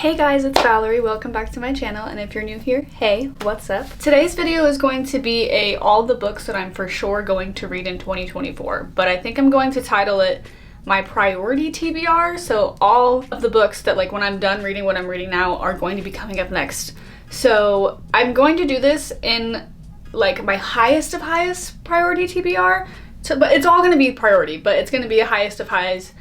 Hey guys, it's Valerie. Welcome back to my channel, and if you're new here, hey, what's up? Today's video is going to be all the books that I'm for sure going to read in 2024, but I think I'm going to title it my priority TBR, so all of the books that like when I'm done reading what I'm reading now are going to be coming up next. So I'm going to do this in like my highest of highest priority TBR, but it's all going to be priority, but it's going to be a highest of highs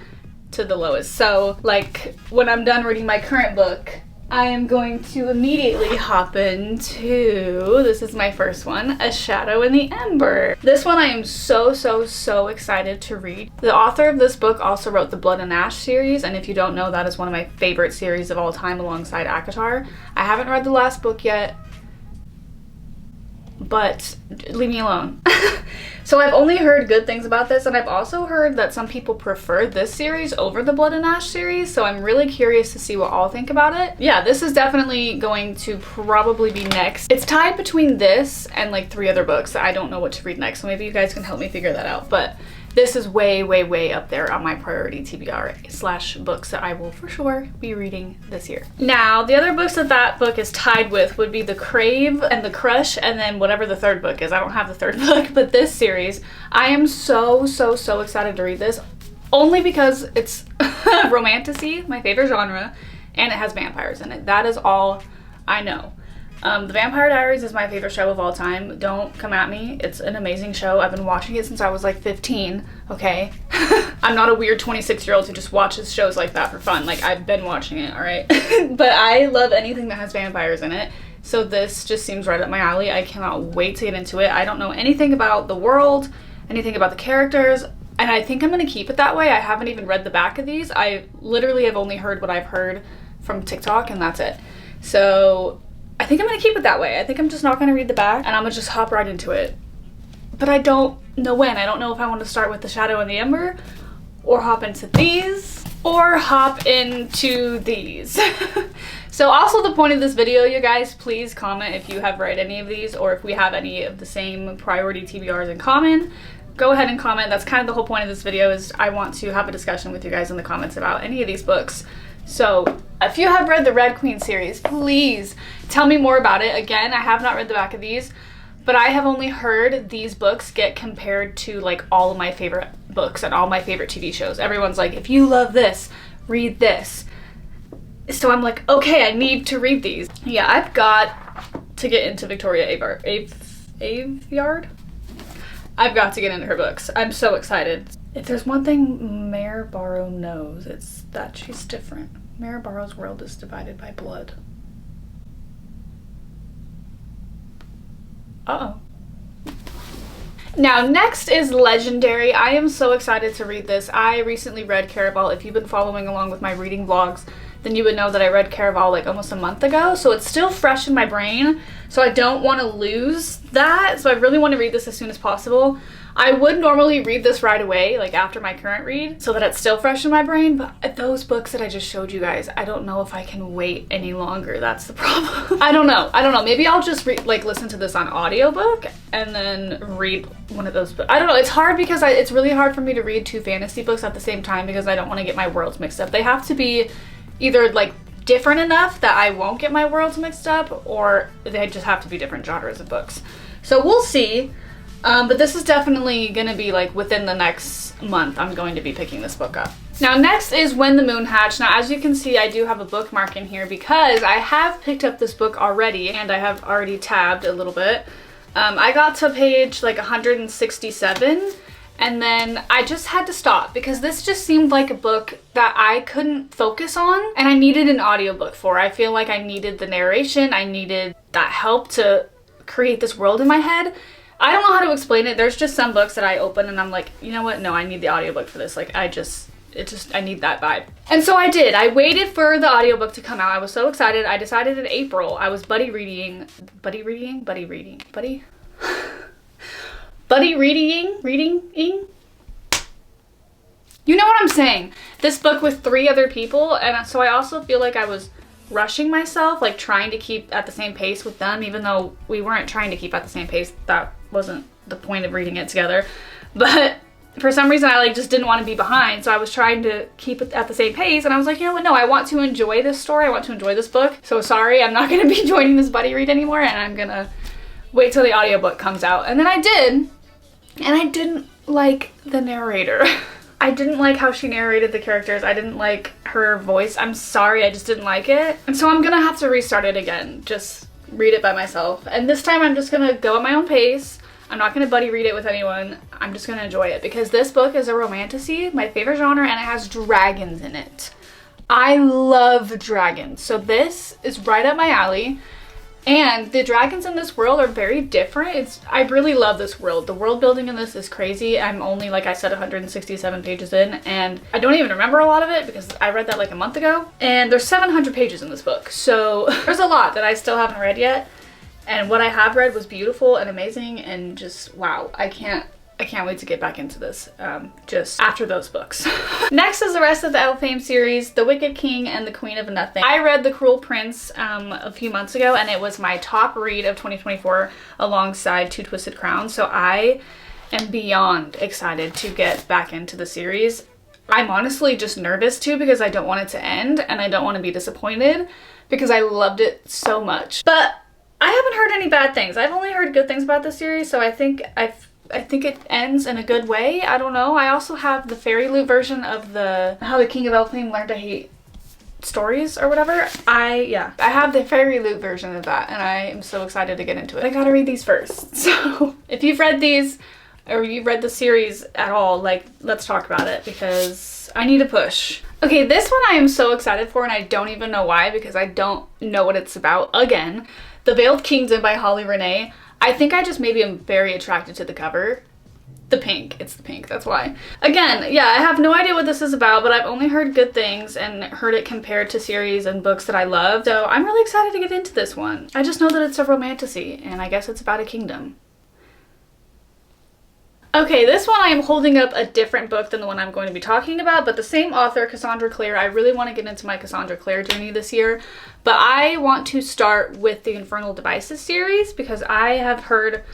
to the lowest. So like when I'm done reading my current book, I am going to immediately hop into, this is my first one, A Shadow in the Ember. This one I am so excited to read. The author of this book also wrote the Blood and Ash series, and if you don't know, that is one of my favorite series of all time alongside ACOTAR. I haven't read the last book yet, but leave me alone. So I've only heard good things about this, and I've also heard that some people prefer this series over the Blood and Ash series, so I'm really curious to see what all think about it. Yeah, this is definitely going to probably be next. It's tied between this and like 3 other books that I don't know what to read next, so maybe you guys can help me figure that out, but this is way up there on my priority TBR / books that I will for sure be reading this year. Now, the other books that book is tied with would be The Crave and The Crush, and then whatever the third book is. I don't have the third book, but this series, I am so excited to read this, only because it's romantasy, my favorite genre, and it has vampires in it. That is all I know. The Vampire Diaries is my favorite show of all time. Don't come at me. It's an amazing show. I've been watching it since I was like 15, okay? I'm not a weird 26-year-old who just watches shows like that for fun. Like, I've been watching it, all right? But I love anything that has vampires in it. So this just seems right up my alley. I cannot wait to get into it. I don't know anything about the world, anything about the characters, and I think I'm gonna keep it that way. I haven't even read the back of these. I literally have only heard what I've heard from TikTok, and that's it. So I think I'm gonna keep it that way. I think I'm just not gonna read the back, and I'm gonna just hop right into it. But I don't know when. I don't know if I want to start with The Shadow in the Ember, or hop into these, or hop into these. So also the point of this video, you guys, please comment if you have read any of these, or if we have any of the same priority TBRs in common. Go ahead and comment. That's kind of the whole point of this video, is I want to have a discussion with you guys in the comments about any of these books. So if you have read the Red Queen series, please tell me more about it. Again, I have not read the back of these, but I have only heard these books get compared to like all of my favorite books and all my favorite TV shows. Everyone's like, if you love this, read this. So I'm like, okay, I need to read these. Yeah, I've got to get into Victoria Aveyard. I've got to get into her books. I'm so excited. If there's one thing Mare Barrow knows, it's that she's different. Mare Barrow's world is divided by blood. Uh-oh. Now, next is Legendary. I am so excited to read this. I recently read Caraval. If you've been following along with my reading vlogs, then you would know that I read Caraval like almost a month ago, so it's still fresh in my brain, so I don't want to lose that, so I really want to read this as soon as possible. I would normally read this right away, like after my current read, so that it's still fresh in my brain, but those books that I just showed you guys, I don't know if I can wait any longer. That's the problem. I don't know. Maybe I'll just listen to this on audiobook and then read one of those books. I don't know. It's hard because it's really hard for me to read 2 fantasy books at the same time because I don't want to get my worlds mixed up. They have to be either like different enough that I won't get my worlds mixed up, or they just have to be different genres of books. So we'll see. But this is definitely gonna be like within the next month I'm going to be picking this book up. Now next is When the Moon Hatched. Now as you can see, I do have a bookmark in here because I have picked up this book already and I have already tabbed a little bit. I got to page like 167 and then I just had to stop because this just seemed like a book that I couldn't focus on and I needed an audiobook for. I feel like I needed the narration, I needed that help to create this world in my head. I don't know how to explain it. There's just some books that I open and I'm like, you know what? No, I need the audiobook for this. Like, I need that vibe. And so I did. I waited for the audiobook to come out. I was so excited. I decided in April, I was buddy reading. You know what I'm saying? This book with 3 other people, and so I also feel like I was rushing myself, like trying to keep at the same pace with them, even though we weren't trying to keep at the same pace. That wasn't the point of reading it together. But for some reason I like just didn't want to be behind, so I was trying to keep it at the same pace, and I was like, you know what, no, I want to enjoy this story, I want to enjoy this book, so sorry, I'm not going to be joining this buddy read anymore, and I'm gonna wait till the audiobook comes out. And then I did, and I didn't like the narrator. I didn't like how she narrated the characters. I didn't like her voice. I'm sorry, I just didn't like it. And so I'm gonna have to restart it again, just read it by myself. And this time I'm just gonna go at my own pace. I'm not gonna buddy read it with anyone. I'm just gonna enjoy it because this book is a romantasy, my favorite genre, and it has dragons in it. I love dragons, so this is right up my alley. And the dragons in this world are very different. I really love this world. The world building in this is crazy. I'm only, like I said, 167 pages in, and I don't even remember a lot of it because I read that like a month ago. And there's 700 pages in this book, so there's a lot that I still haven't read yet. And what I have read was beautiful and amazing, and just wow, I can't wait to get back into this just after those books. Next is the rest of the Elfhame series, The Wicked King and the Queen of Nothing. I read The Cruel Prince a few months ago, and it was my top read of 2024 alongside Two Twisted Crowns, so I am beyond excited to get back into the series. I'm honestly just nervous too because I don't want it to end, and I don't want to be disappointed because I loved it so much. But I haven't heard any bad things. I've only heard good things about the series, so I think it ends in a good way. I don't know. I also have the fairy loot version of How the King of Elfhame Learned to Hate Stories or whatever. I have the fairy loot version of that, and I am so excited to get into it. I gotta read these first. So if you've read these or you've read the series at all, like, let's talk about it because I need a push. Okay, this one I am so excited for, and I don't even know why because I don't know what it's about. Again, The Veiled Kingdom by Holly Renee. I think I just maybe am very attracted to the cover. The pink. It's the pink, that's why. Again, yeah, I have no idea what this is about, but I've only heard good things and heard it compared to series and books that I love, so I'm really excited to get into this one. I just know that it's a romantasy, and I guess it's about a kingdom. Okay, this one I am holding up a different book than the one I'm going to be talking about, but the same author, Cassandra Clare. I really want to get into my Cassandra Clare journey this year, but I want to start with the Infernal Devices series because I have heard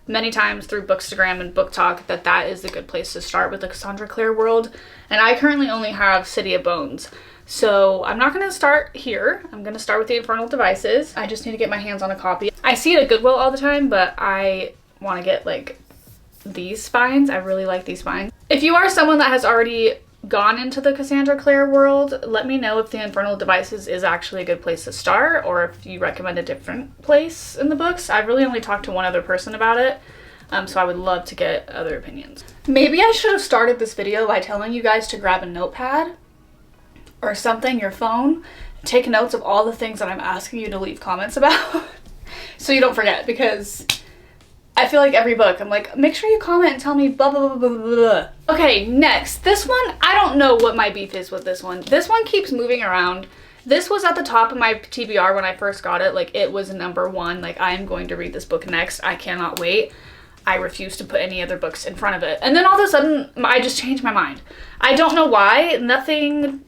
many times through Bookstagram and Book Talk that that is a good place to start with the Cassandra Clare world, and I currently only have City of Bones. So I'm not going to start here. I'm going to start with the Infernal Devices. I just need to get my hands on a copy. I see it at Goodwill all the time, but I want to get like these spines. I really like these spines. If you are someone that has already gone into the Cassandra Clare world, let me know if the Infernal Devices is actually a good place to start or if you recommend a different place in the books. I've really only talked to one other person about it, so I would love to get other opinions. Maybe I should have started this video by telling you guys to grab a notepad or something, your phone, take notes of all the things that I'm asking you to leave comments about so you don't forget, because I feel like every book, I'm like, make sure you comment and tell me blah, blah, blah, blah, blah, blah. Okay, next. This one, I don't know what my beef is with this one. This one keeps moving around. This was at the top of my TBR when I first got it. Like, it was #1. Like, I am going to read this book next. I cannot wait. I refuse to put any other books in front of it. And then all of a sudden, I just changed my mind. I don't know why. Nothing,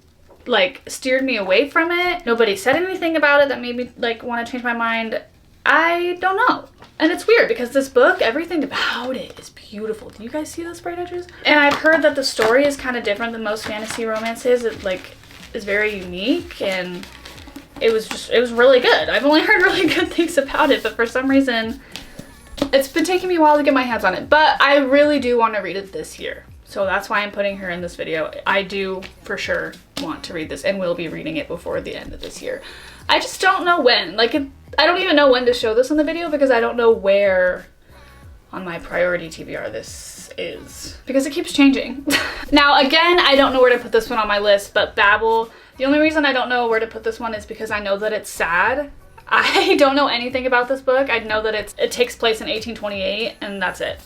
like, steered me away from it. Nobody said anything about it that made me, like, want to change my mind. I don't know. And it's weird because this book, everything about it is beautiful. Do you guys see those bright edges? And I've heard that the story is kind of different than most fantasy romances. It like is very unique, and it was really good. I've only heard really good things about it, but for some reason it's been taking me a while to get my hands on it. But I really do want to read it this year. So that's why I'm putting her in this video. I do for sure want to read this and will be reading it before the end of this year. I just don't know when. Like, I don't even know when to show this in the video because I don't know where on my priority TBR this is because it keeps changing. Now, again, I don't know where to put this one on my list, but Babel, the only reason I don't know where to put this one is because I know that it's sad. I don't know anything about this book. I know that it takes place in 1828 and that's it.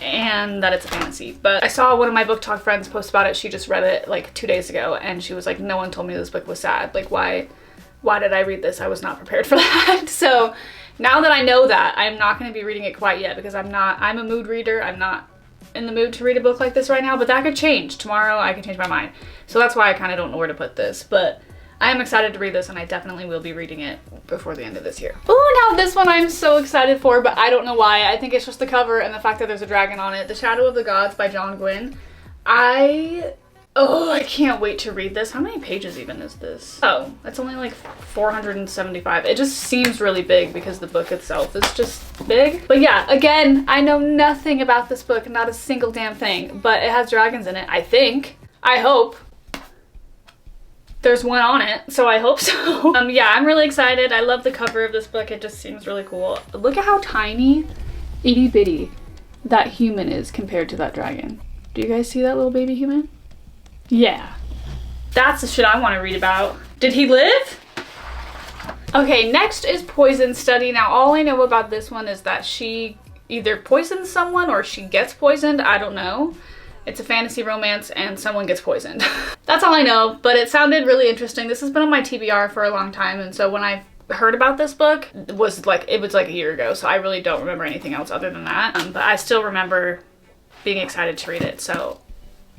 And that it's a fantasy. But I saw one of my book talk friends post about it. She just read it like 2 days ago and she was like, no one told me this book was sad. Like, why did I read this? I was not prepared for that. So now that I know that, I'm not going to be reading it quite yet because I'm a mood reader. I'm not in the mood to read a book like this right now, but that could change. Tomorrow I could change my mind. So that's why I kind of don't know where to put this, but I am excited to read this, and I definitely will be reading it before the end of this year. Oh, now this one I'm so excited for, but I don't know why. I think it's just the cover and the fact that there's a dragon on it. The Shadow of the Gods by John Gwynne. I can't wait to read this. How many pages even is this? Oh, it's only like 475. It just seems really big because the book itself is just big. But yeah, again, I know nothing about this book, not a single damn thing, but it has dragons in it, I think. I hope. There's one on it, so I hope so. Yeah, I'm really excited. I love the cover of this book. It just seems really cool. Look at how tiny, itty bitty that human is compared to that dragon. Do you guys see that little baby human? Yeah, that's the shit I want to read about. Did he live? Okay, next is Poison Study. Now, all I know about this one is that she either poisons someone or she gets poisoned. I don't know. It's a fantasy romance and someone gets poisoned. That's all I know, but it sounded really interesting. This has been on my TBR for a long time, and so when I heard about this book, it was like a year ago, so I really don't remember anything else other than that. But I still remember being excited to read it, so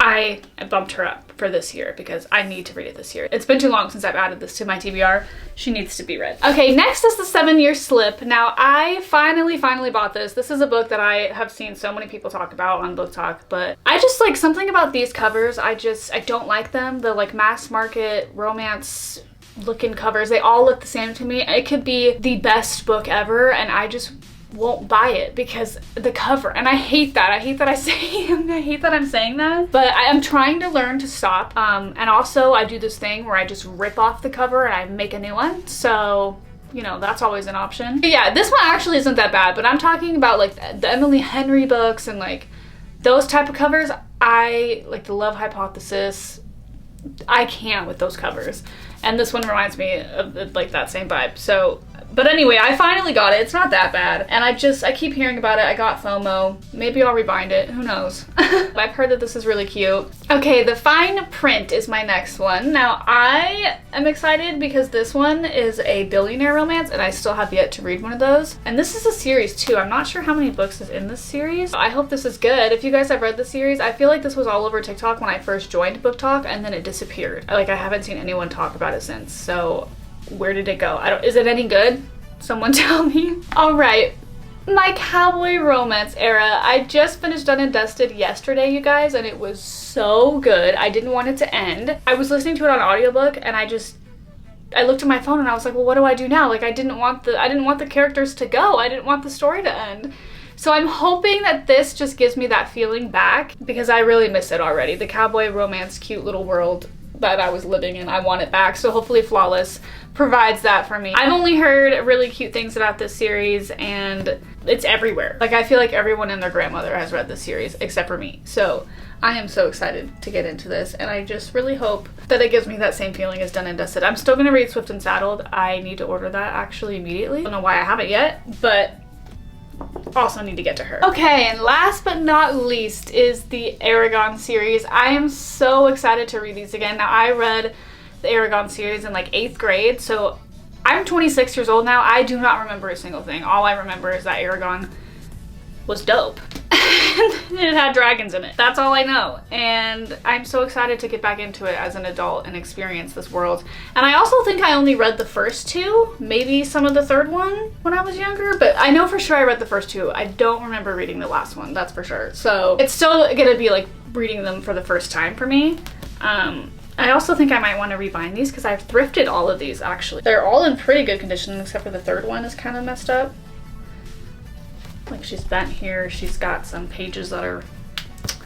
I bumped her up for this year because I need to read it this year. It's been too long since I've added this to my TBR. She needs to be read. Okay, next is The 7-Year Slip. Now, I finally bought this. This is a book that I have seen so many people talk about on Book Talk, but I just like something about these covers. I don't like them. The like mass market romance looking covers, they all look the same to me. It could be the best book ever, and I just won't buy it because the cover, and I hate that. I hate that I'm saying that, but I am trying to learn to stop. And also I do this thing where I just rip off the cover and I make a new one. So, you know, that's always an option. But yeah, this one actually isn't that bad, but I'm talking about like the Emily Henry books and like those type of covers. I like the Love Hypothesis. I can't with those covers. And this one reminds me of like that same vibe. So, but anyway, I finally got it. It's not that bad. And I keep hearing about it. I got FOMO. Maybe I'll rebind it. Who knows? I've heard that this is really cute. Okay, The Fine Print is my next one. Now, I am excited because this one is a billionaire romance, and I still have yet to read one of those. And this is a series too. I'm not sure how many books is in this series. I hope this is good. If you guys have read the series, I feel like this was all over TikTok when I first joined Book Talk, and then it disappeared. Like, I haven't seen anyone talk about it since. So where did it go? Is it any good? Someone tell me. All right, my cowboy romance era. I just finished Done and Dusted yesterday, you guys, and it was so good. I didn't want it to end. I was listening to it on audiobook, and I looked at my phone and I was like, well, what do I do now? Like, I didn't want the characters to go. I didn't want the story to end. So I'm hoping that this just gives me that feeling back because I really miss it already. The cowboy romance, cute little world that I was living in, I want it back. So hopefully Flawless provides that for me. I've only heard really cute things about this series, and it's everywhere. Like, I feel like everyone and their grandmother has read this series except for me. So I am so excited to get into this, and I just really hope that it gives me that same feeling as Done and Dusted. I'm still gonna read Swift and Saddled. I need to order that actually immediately. I don't know why I haven't yet, but also need to get to her. Okay, and last but not least is the Aragon series. I am so excited to read these again. Now, I read the Aragon series in like 8th grade, so I'm 26 years old now. I do not remember a single thing. All I remember is that Aragon was dope. It had dragons in it. That's all I know. And I'm so excited to get back into it as an adult and experience this world. And I also think I only read the first 2, maybe some of the 3rd one when I was younger, but I know for sure I read the first 2. I don't remember reading the last one, that's for sure. So it's still gonna be like reading them for the first time for me. I also think I might want to rebind these because I've thrifted all of these actually. They're all in pretty good condition except for the 3rd one is kind of messed up. Like, she's bent here. She's got some pages that are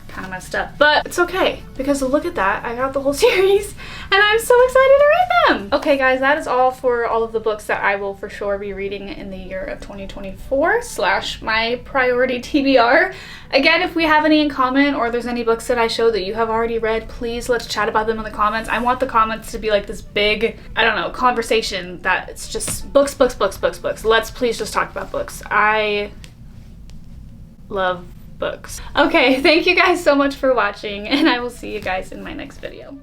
kind of messed up, but it's okay because look at that. I got the whole series and I'm so excited to read them. Okay guys, that is all for all of the books that I will for sure be reading in the year of 2024 / my priority TBR. Again, if we have any in common or there's any books that I show that you have already read, please let's chat about them in the comments. I want the comments to be like this big, I don't know, conversation that it's just books, books, books, books, books. Let's please just talk about books. I love books. Okay, thank you guys so much for watching, and I will see you guys in my next video.